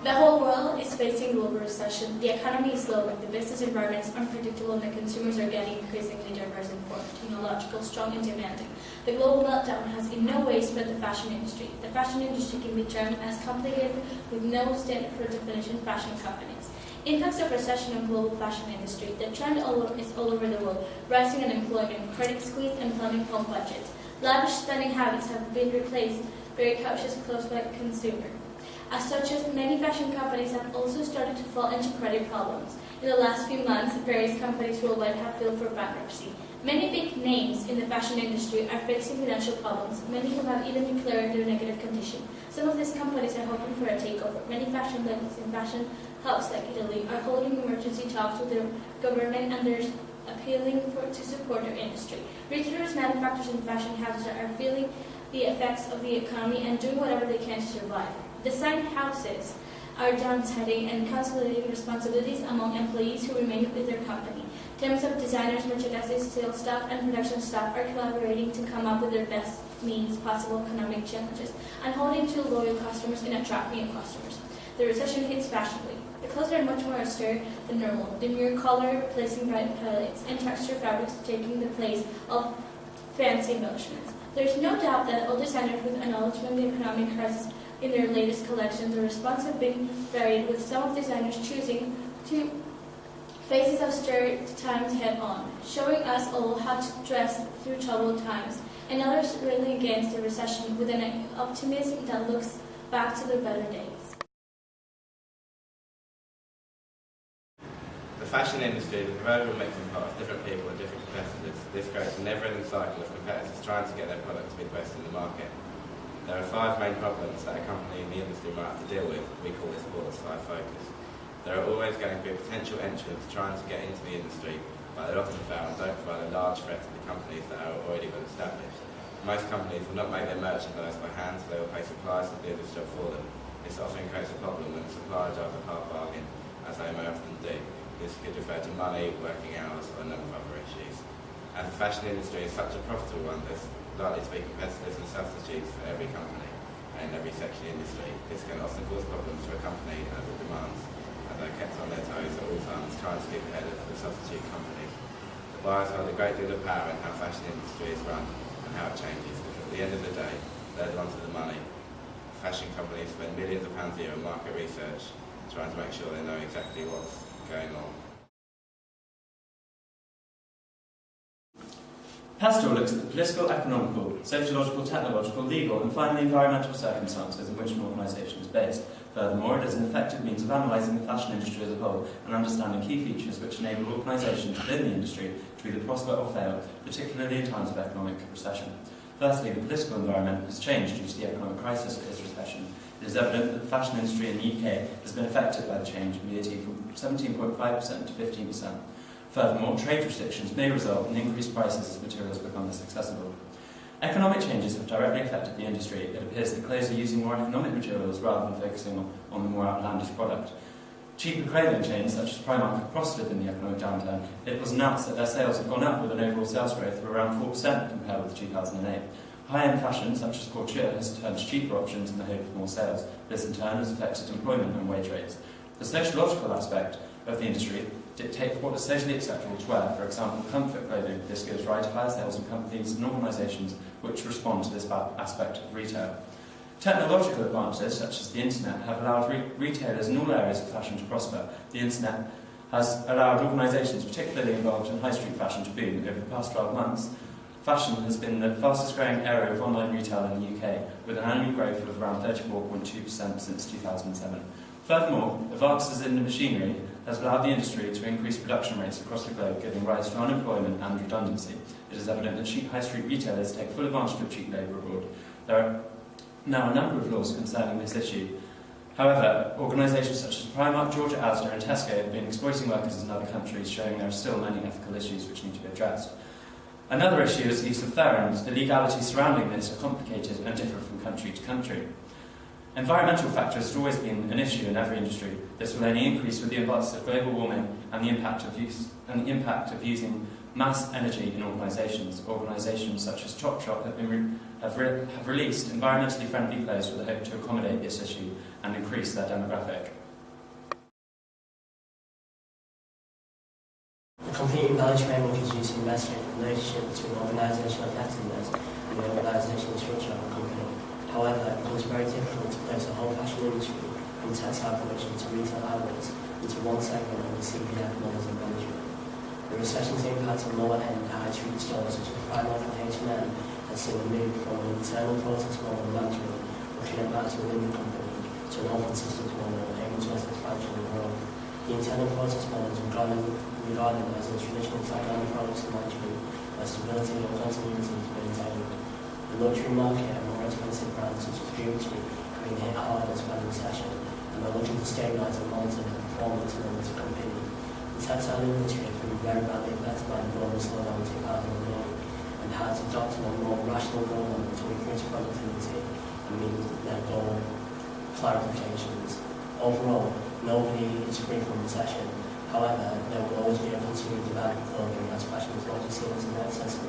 The whole world is facing global recession, the economy is slowing, the business environment is unpredictable, and the consumers are getting increasingly diverse and informed, technological, strong, and demanding. The global meltdown has in no way spread the fashion industry. The fashion industry can be termed as complicated with no standard for definition fashion companies. Impacts of recession on global fashion industry. The trend is all over the world. Rising unemployment, credit squeeze, and plummeting home budgets. Lavish spending habits have been replaced very cautious close by consumer. As such, many fashion companies have also started to fall into credit problems. In the last few months, various companies worldwide have filed for bankruptcy. Many big names in the fashion industry are facing financial problems. Many have even declared their negative condition. Some of these companies are hoping for a takeover. Many fashion labels in fashion hubs like Italy are holding emergency talks with their government, and they're appealing to support their industry. Retailers, manufacturers, and fashion houses are feeling the effects of the economy and doing whatever they can to survive. Design houses are downsizing and consolidating responsibilities among employees who remain with their company. Teams of designers, merchandising, sales staff, and production staff are collaborating to come up with their best means possible economic challenges and holding to loyal customers and attract new customers. The recession hits fashion week. The clothes are much more austere than normal. Demure color replacing bright palettes and texture fabrics taking the place of fancy embellishments. There is no doubt that all designers with acknowledgement the economic crisis in their latest collections, the response have been varied, with some of designers choosing to face these austere times head-on, showing us all how to dress through troubled times, and others railing against the recession with an optimism that looks back to the better days. The fashion industry is a proverbial mixing pot of different people and different competitors. This creates a never-ending cycle of competitors trying to get their product to be the best in the market. There are 5 main problems that a company in the industry might have to deal with. We call this Ward's 5 focus. There are always going to be potential entrants trying to get into the industry, but they're often found don't provide a large threat to the companies that are already well established. Most companies will not make their merchandise by hand, so they will pay suppliers to do this job for them. This often creates a problem when the supplier drives a hard bargain, as they may often do. This could refer to money, working hours, or a number of other issues. As the fashion industry is such a profitable one, there's likely to be competitors and substitutes for every company and every section of the industry. This can often cause problems for a company and the demands, and they're kept on their toes at all times trying to keep ahead of the substitute companies. The buyers hold a great deal of power in how fashion industry is run and how it changes, because at the end of the day, they're the ones with the money. Fashion companies spend millions of pounds a year on market research, trying to make sure they know exactly what's going on. Pastoral looks at the political, economical, sociological, technological, legal, and finally environmental circumstances in which an organisation is based. Furthermore, it is an effective means of analysing the fashion industry as a whole and understanding key features which enable organisations within the industry to either prosper or fail, particularly in times of economic recession. Firstly, the political environment has changed due to the economic crisis of this recession. It is evident that the fashion industry in the UK has been affected by the change in VAT from 17.5% to 15%. Furthermore, trade restrictions may result in increased prices as materials become less accessible. Economic changes have directly affected the industry. It appears that clothes are using more economic materials rather than focusing on the more outlandish product. Cheaper clothing chains such as Primark have prospered in the economic downturn. It was announced that their sales have gone up with an overall sales growth of around 4% compared with 2008. High-end fashion such as couture has turned to cheaper options in the hope of more sales. This in turn has affected employment and wage rates. The sociological aspect of the industry dictate what is socially acceptable to wear. For example, comfort clothing. This gives rise to higher sales in companies and organisations which respond to this aspect of retail. Technological advances, such as the internet, have allowed retailers in all areas of fashion to prosper. The internet has allowed organisations, particularly involved in high street fashion, to boom. Over the past 12 months, fashion has been the fastest growing area of online retail in the UK, with an annual growth of around 34.2% since 2007. Furthermore, advances in the machinery has allowed the industry to increase production rates across the globe, giving rise to unemployment and redundancy. It is evident that cheap high street retailers take full advantage of cheap labour abroad. There are now a number of laws concerning this issue. However, organisations such as Primark, Georgia, Asda and Tesco have been exploiting workers in other countries, showing there are still many ethical issues which need to be addressed. Another issue is the use of fur, and the legalities surrounding this are complicated and differ from country to country. Environmental factors have always been an issue in every industry. This will only increase with the advances of global warming and the impact of using mass energy in organisations. Organisations such as Chop Chop have released environmentally friendly clothes with the hope to accommodate this issue and increase their demographic. The complete knowledge framework is used to investigate the relationship between organisational effectiveness and the organisational structure of a company. However, it becomes very difficult to place the whole fashion industry from textile production to retail outlets into one segment of the CPF models and management. The recession's impact on lower-end high-street stores such as Primark and H&M has seen a move from an internal process model management looking at matters within the company to an open systems model aiming towards expansion and growth. The internal process model is regarded as a traditional top-down approach to management where stability and continuity is maintained. The luxury market and more expensive brands such as Gucci have been hit hardest by the recession and are looking to stabilise and monitor their performance in order to compete. The textile industry has been very badly affected by the global slowdown in 2009 and has adopted a more rational goal model to increase productivity and meet their goal clarifications. Overall, nobody is free from recession. However, there will always be a continued demand for clothing as fashion is largely seen as a necessity